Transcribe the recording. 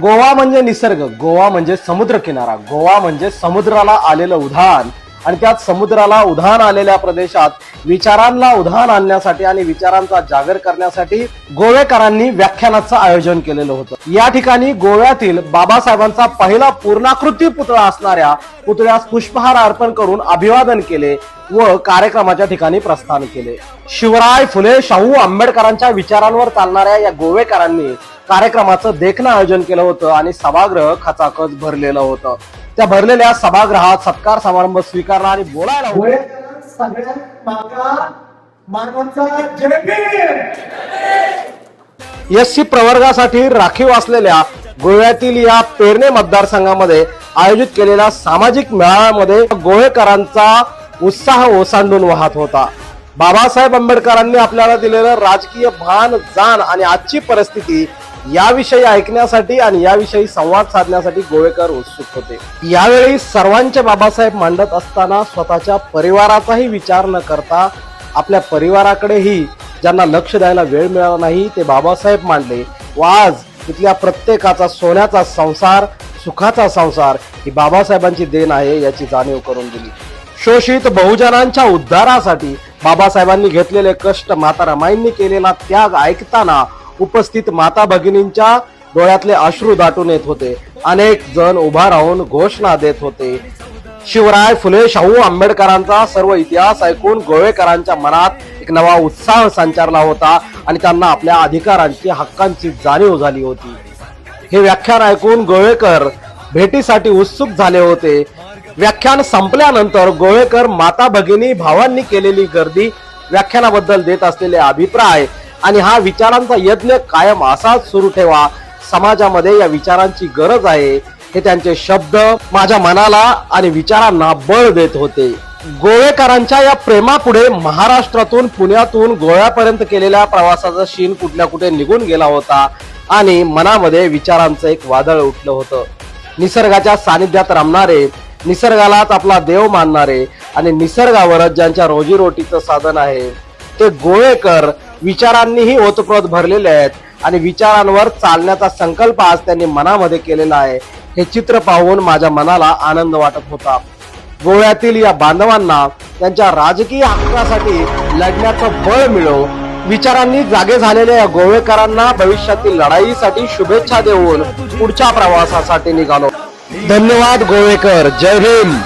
गोवा म्हणजे निसर्ग, गोवा म्हणजे समुद्र किनारा, गोवा म्हणजे समुद्राला आलेलं उधाण आणि त्यात समुद्राला उधाण आलेल्या प्रदेशात विचारांना उधाण आणण्यासाठी आणि विचारांचा जागर करण्यासाठी गोवेकरांनी व्याख्यानाचं आयोजन केलेलं होतं। या ठिकाणी गोव्यातील बाबासाहेबांचा पहिला पूर्णाकृती पुतळा असणाऱ्या पुतळ्यास पुष्पहार अर्पण करून अभिवादन केले व कार्यक्रमाच्या ठिकाणी प्रस्थान केले। शिवराय फुले शाहू आंबेडकरांच्या विचारांवर चालणाऱ्या या गोवेकरांनी कार्यक्रमाचं देखणं आयोजन केलं होतं आणि सभागृह खचाखच भरलेलं होतं। त्या भरलेल्या सभागृहात सत्कार समारंभ स्वीकारला आणि बोलायला एससी प्रवर्गासाठी राखीव असलेल्या गोव्यातील या पेरणे मतदारसंघामध्ये आयोजित केलेल्या सामाजिक मेळाव्यामध्ये गोवेकरांचा उत्साह ओसांडून वाहत होता। बाबासाहेब आंबेडकरांनी आपल्याला दिलेलं राजकीय भान जाण आणि आजची परिस्थिती याविषयी ऐकण्यासाठी आणि याविषयी संवाद साधण्यासाठी गोवेकर उत्सुक होते। यावेळी सर्वांचे बाबासाहेब मांडत असताना स्वतःच्या परिवाराचाही विचार न करता आपल्या परिवाराकडेही ज्यांना लक्ष द्यायला वेळ मिळाला नाही ते बाबासाहेब मांडले व आज इथल्या प्रत्येकाचा सोन्याचा संसार, सुखाचा संसार ही बाबासाहेबांची देण आहे याची जाणीव करून दिली। शोषित बहुजनांच्या उद्धारासाठी बाबासाहेबांनी घेतलेले कष्ट, माता रमाईंनी केलेला त्याग ऐकताना उपस्थित माता भगिनींच्या डोळ्यातले अश्रू दाटून येत होते। अनेक जण उभा राहून घोषणा देत होते। शिवराय फुले शाहू आंबेडकरांचा सर्व इतिहास ऐकून गोवेकरांच्या मनात एक नवा उत्साह संचारला होता आणि त्यांना आपल्या अधिकारांची, हक्कांची जाणीव झाली होती। हे व्याख्यान ऐकून गोवेकर भेटीसाठी उत्सुक झाले होते। व्याख्यान संपल्यानंतर गोवेकर माता भगिनी भावांनी केलेली गर्दी, व्याख्यानाबद्दल देत असलेले अभिप्राय आणि हा विचारांचा यज्ञ कायम असाच सुरू ठेवा, समाजामध्ये या विचारांची गरज आहे, हे त्यांचे शब्द माझ्या मनाला आणि विचारांना बळ देत होते। गोवेकरांच्या या प्रेमापुढे महाराष्ट्रातून, पुण्यातून गोव्यापर्यंत केलेल्या प्रवासाचा शीन कुठल्या कुठे निघून गेला होता आणि मनामध्ये विचारांचं एक वादळ उठलं होतं। निसर्गाच्या सानिध्यात रमणारे, निसर्गालाच आपला देव मानणारे आणि निसर्गावरच ज्यांच्या रोजीरोटीचं साधन आहे ते गोवेकर विचारांनीही ओतप्रोत भरलेले आहेत आणि विचारांवर चालण्याचा संकल्प आज त्यांनी मनामध्ये केलेला आहे। हे चित्र पाहून माझ्या मनाला आनंद वाटत होता। गोव्यातील या बांधवांना त्यांच्या राजकीय हक्कासाठी लढण्याचं बळ मिळो, विचारांनी जागे झालेल्या या गोवेकरांना भविष्यातील लढाईसाठी शुभेच्छा देऊन पुढच्या प्रवासासाठी निघालो। धन्यवाद गोवेकर। जय भीम।